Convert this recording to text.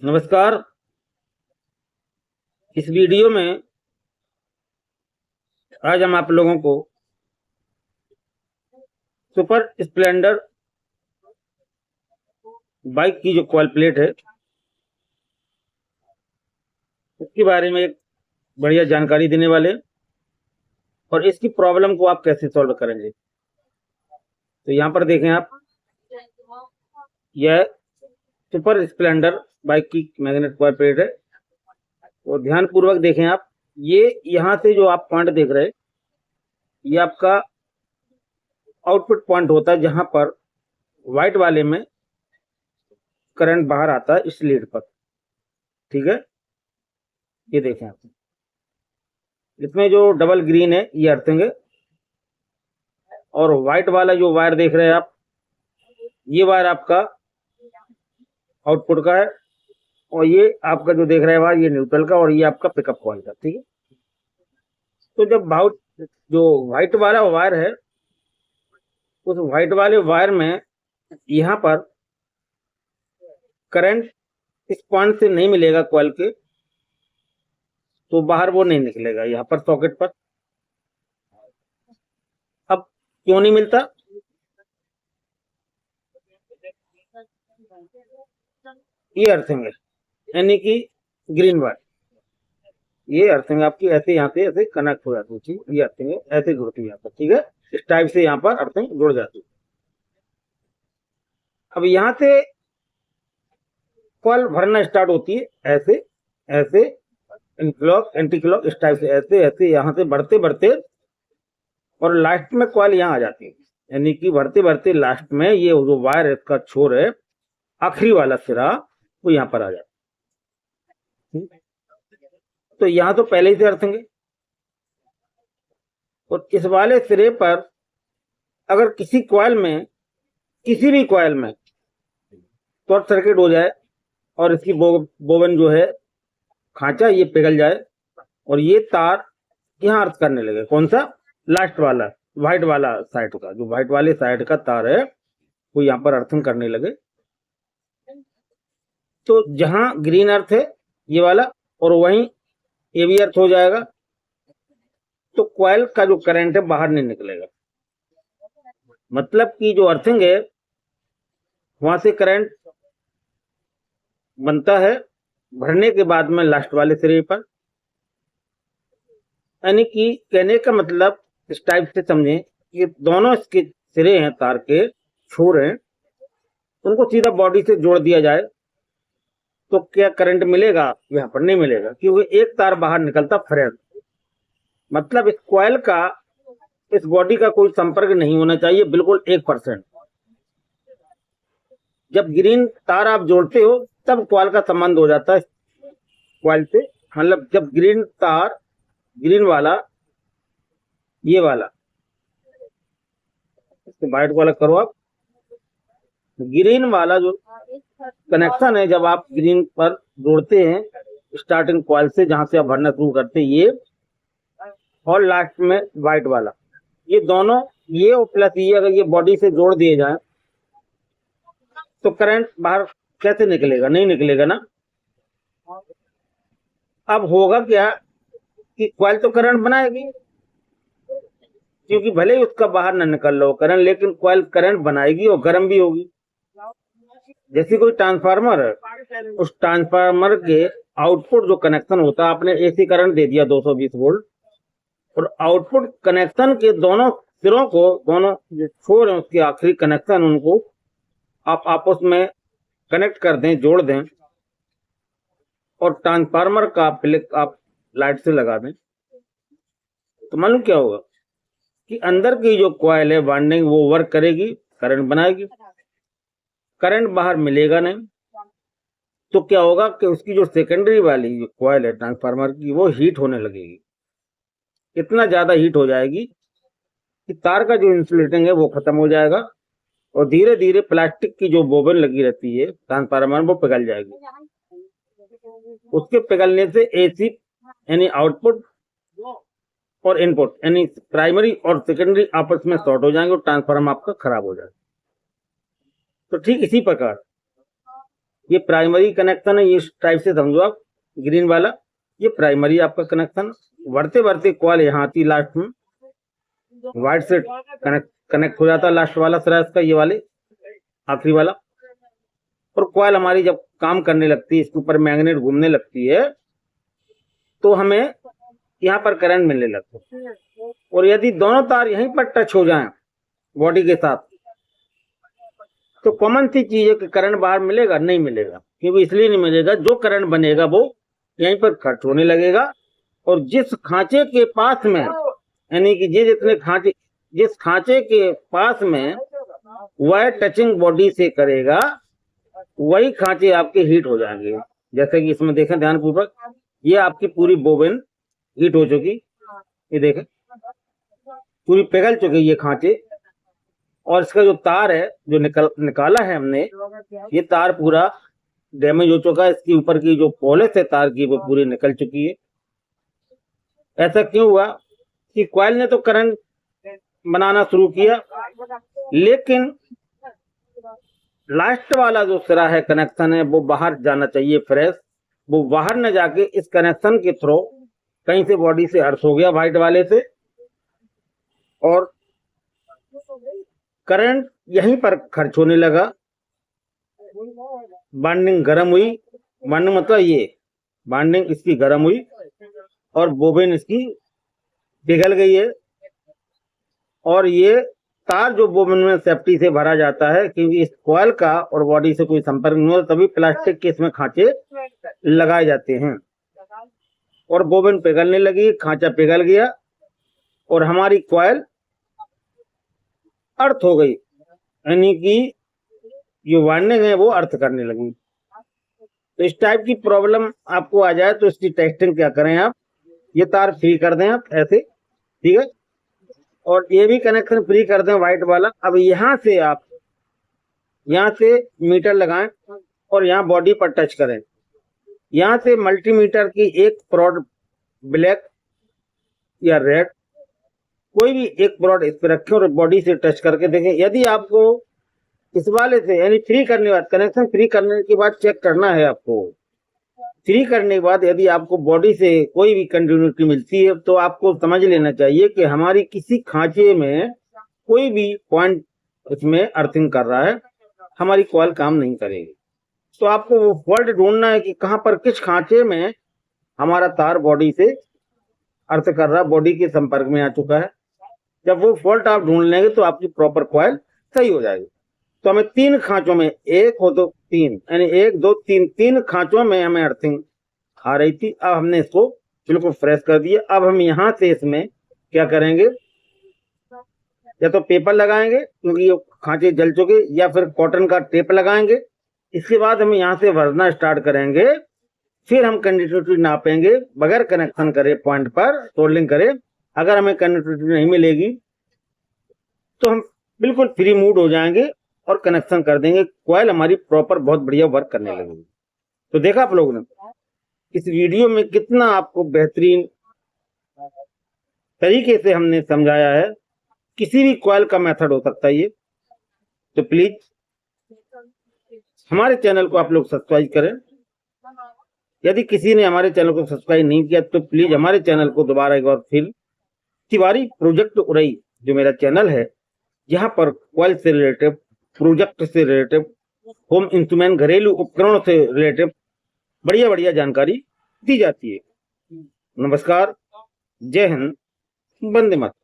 नमस्कार। इस वीडियो में आज हम आप लोगों को सुपर स्प्लेंडर बाइक की जो कॉइल प्लेट है उसके बारे में एक बढ़िया जानकारी देने वाले और इसकी प्रॉब्लम को आप कैसे सॉल्व करेंगे। तो यहाँ पर देखें आप, यह सुपर स्प्लेंडर बाइक की मैग्नेट कॉइल प्लेट है। और ध्यान पूर्वक देखें आप, ये यहाँ से जो आप पॉइंट देख रहे हैं ये आपका आउटपुट पॉइंट होता है, जहां पर व्हाइट वाले में करंट बाहर आता है इस लीड पर। ठीक है, ये देखें आप, इसमें जो डबल ग्रीन है ये अर्थिंग है और व्हाइट वाला जो वायर देख रहे हैं आप, ये वायर आपका आउटपुट का है और ये आपका जो देख रहे हैं वायर ये न्यूट्रल का और ये आपका पिकअप पॉइंट का। ठीक है, तो जब जो व्हाइट वाला वायर है उस व्हाइट वाले वायर में यहाँ पर करंट इस पॉइंट से नहीं मिलेगा कॉइल के, तो बाहर वो नहीं निकलेगा यहाँ पर सॉकेट पर। अब क्यों नहीं मिलता, ये अर्थिंग है, यानी कि ग्रीन वायर, ये अर्थिंग आपकी ऐसे यहाँ से ऐसे कनेक्ट हो जाती है। ये अर्थिंग है, ऐसे जुड़ती है यहाँ पर। ठीक है, इस टाइप से यहाँ पर अर्थिंग जुड़ जाती है। अब यहाँ से कॉइल भरना स्टार्ट होती है, ऐसे ऐसे क्लॉक एंटी क्लॉक इस टाइप से ऐसे ऐसे यहाँ से बढ़ते बढ़ते और लास्ट में कॉइल यहाँ आ जाती है, यानी कि बढ़ते बढ़ते लास्ट में ये जो वायर इसका छोर है आखिरी वाला सिरा वो यहाँ पर आ जाता है। तो यहाँ तो पहले ही से अर्थिंग है और इस वाले सिरे पर अगर किसी कॉइल में, किसी भी कॉइल में शॉर्ट सर्किट हो जाए और इसकी बोबन जो है खांचा ये पिघल जाए और ये तार यहाँ अर्थ करने लगे, कौन सा, लास्ट वाला व्हाइट वाला साइड का, जो व्हाइट वाले साइड का तार है वो यहाँ पर अर्थिंग करने लगे, तो जहां ग्रीन अर्थ है ये वाला और वहीं ये भी अर्थ हो जाएगा, तो कॉइल का जो करंट है बाहर नहीं निकलेगा। मतलब कि जो अर्थिंग है वहां से करंट बनता है भरने के बाद में लास्ट वाले सिरे पर, यानी कि कहने का मतलब इस टाइप से समझें कि दोनों इसके सिरे हैं, तार के छोर हैं, उनको सीधा बॉडी से जोड़ दिया जाए तो क्या करंट मिलेगा, यहाँ पर नहीं मिलेगा, क्योंकि एक तार बाहर निकलता फ्रेश। मतलब इस कॉइल का इस बॉडी का कोई संपर्क नहीं होना चाहिए, बिल्कुल 1%। जब ग्रीन तार आप जोड़ते हो तब कॉइल का संबंध हो जाता है कॉइल से, मतलब जब ग्रीन तार, ग्रीन वाला ये वाला, इसको व्हाइट वाला करो आप, ग्रीन वाला जो कनेक्शन है जब आप ग्रीन पर जोड़ते हैं स्टार्टिंग कॉइल से, जहां से आप भरना शुरू करते हैं ये, और लास्ट में व्हाइट वाला, ये दोनों, ये और प्लस ये अगर ये बॉडी से जोड़ दिए जाए तो करंट बाहर कैसे निकलेगा, नहीं निकलेगा ना। अब होगा क्या कि कॉइल तो करंट बनाएगी, क्योंकि भले ही उसका बाहर ना निकल रहा हो करंट, लेकिन कॉइल करंट बनाएगी और गर्म भी होगी। जैसे कोई ट्रांसफार्मर है, उस ट्रांसफार्मर के आउटपुट जो कनेक्शन होता है, आपने एसी करंट दे दिया 220 वोल्ट और आउटपुट कनेक्शन के दोनों सिरों को, दोनों जो छोर हैं उसके आखिरी कनेक्शन, उनको आप आपस में कनेक्ट कर दें, जोड़ दें और ट्रांसफार्मर का प्लग आप लाइट से लगा दें, तो मालूम क्या होगा कि अंदर की जो कॉइल है वाइंडिंग वो वर्क करेगी, करंट बनाएगी, करंट बाहर मिलेगा नहीं, तो क्या होगा कि उसकी जो सेकेंडरी वाली जो कॉइल है ट्रांसफार्मर की वो हीट होने लगेगी, इतना ज्यादा हीट हो जाएगी कि तार का जो इंसुलेटिंग है वो खत्म हो जाएगा और धीरे धीरे प्लास्टिक की जो बोबन लगी रहती है ट्रांसफार्मर वो पिघल जाएगी। उसके पिघलने से एसी यानी आउटपुट और इनपुट यानी प्राइमरी और सेकेंडरी आपस में शॉर्ट हो जाएंगे और ट्रांसफार्मर आपका खराब हो जाएगा। तो ठीक इसी प्रकार ये प्राइमरी कनेक्शन है, ये इस टाइप से समझो आप, ग्रीन वाला ये प्राइमरी आपका कनेक्शन। बढ़ते बढ़ते कॉल यहाँ आती लास्ट में, व्हाइट से कनेक्ट हो जाता लास्ट वाला सिरा इसका, ये वाले आखिरी वाला। और कॉइल हमारी जब काम करने लगती है, इसके ऊपर मैग्नेट घूमने लगती है, तो हमें यहाँ पर करंट मिलने लगता है। और यदि दोनों तार यहीं पर टच हो जाएं बॉडी के साथ, तो कॉमन सी चीज है कि करंट बाहर मिलेगा, नहीं मिलेगा। क्योंकि इसलिए नहीं मिलेगा, जो करंट बनेगा वो यहीं पर खर्च होने लगेगा। और जिस खांचे के पास में, यानी कि जिस खांचे के पास में वह टचिंग बॉडी से करेगा, वही खांचे आपके हीट हो जाएंगे। जैसे कि इसमें देखें ध्यानपूर्वक, ये आपकी पूरी बोबिन हीट हो चुकी, ये देखें पूरी पिघल चुकी ये खांचे। और इसका जो तार है जो निकाला है हमने, ये तार पूरा डैमेज हो चुका है। इसके ऊपर की जो पॉलिश है तार की, वो पूरी निकल चुकी है। ऐसा क्यों हुआ कि कॉइल ने तो करंट बनाना शुरू किया, लेकिन लास्ट वाला जो सिरा है कनेक्शन है, वो बाहर जाना चाहिए फ्रेश। वो बाहर न जाके इस कनेक्शन के थ्रू कहीं से बॉडी से अर्थ हो गया व्हाइट वाले से, और करंट यहीं पर खर्च होने लगा। बाइंडिंग गर्म हुई, बाइंडिंग मतलब ये बाइंडिंग इसकी गर्म हुई और बोबिन इसकी पिघल गई है। और ये तार जो बोबिन में सेफ्टी से भरा जाता है, क्योंकि इस कॉइल का और बॉडी से कोई संपर्क नहीं होता, तभी प्लास्टिक के इसमें खांचे लगाए जाते हैं। और बोबिन पिघलने लगी, खांचा पिघल गया और हमारी कॉइल अर्थ हो गई, यानी कि जो वाइंडिंग है वो अर्थ करने लगी। तो इस टाइप की प्रॉब्लम आपको आ जाए तो इसकी टेस्टिंग क्या करें आप, ये तार फ्री कर दें आप ऐसे, ठीक है, और ये भी कनेक्शन फ्री कर दें व्हाइट वाला। अब यहाँ से आप यहाँ से मीटर लगाएं और यहाँ बॉडी पर टच करें। यहाँ से मल्टीमीटर की एक प्रोड ब्लैक या रेड, कोई भी एक प्रोड इस पर रखें और बॉडी से टच करके देखें। यदि आपको इस वाले से, यानी फ्री करने के बाद, कनेक्शन फ्री करने के बाद चेक करना है आपको। फ्री करने के बाद यदि आपको बॉडी से कोई भी कंटिन्यूटी मिलती है, तो आपको समझ लेना चाहिए कि हमारी किसी खांचे में कोई भी पॉइंट इसमें अर्थिंग कर रहा है, हमारी कॉइल काम नहीं करेगी। तो आपको वो फॉल्ट ढूंढना है कि कहां पर किस खांचे में हमारा तार बॉडी से अर्थ कर रहा है, बॉडी के संपर्क में आ चुका है। जब वो फॉल्ट आप ढूंढ लेंगे तो आपकी प्रॉपर कॉइल सही हो जाएगी। तो हमें 3 खांचों में, एक हो तो 3, यानी 1 2 3 3 खांचों में हमें अर्थिंग आ रही थी। अब हमने इसको बिल्कुल फ्रेश कर दिया। अब हम यहाँ से इसमें क्या करेंगे, या तो पेपर लगाएंगे क्योंकि ये खांचे जल चुके, या फिर कॉटन का टेप लगाएंगे। इसके बाद हम यहाँ से भरना स्टार्ट करेंगे। फिर हम कंडक्टिविटी नापेंगे बगैर कनेक्शन करे, पॉइंट पर सोल्डिंग करें। अगर हमें कंडक्टिविटी नहीं मिलेगी तो हम बिल्कुल फ्री मूड हो जाएंगे और कनेक्शन कर देंगे। कॉइल हमारी प्रॉपर बहुत बढ़िया वर्क करने लगेगी। तो देखा आप लोगों ने इस वीडियो में कितना आपको बेहतरीन तरीके से हमने समझाया है। किसी भी कॉइल का मेथड हो सकता है ये। तो प्लीज हमारे चैनल को आप लोग सब्सक्राइब करें। यदि किसी ने हमारे चैनल को सब्सक्राइब नहीं किया तो प्लीज हमारे चैनल को दोबारा एक बार फिर, तिवारी प्रोजेक्ट उरई जो मेरा चैनल है, यहाँ पर कॉइल से रिलेटेड, प्रोजेक्ट से रिलेटेड, होम इंस्ट्रूमेंट घरेलू उपकरणों से रिलेटेड बढ़िया बढ़िया जानकारी दी जाती है। नमस्कार, जय हिंद, वंदे मातरम।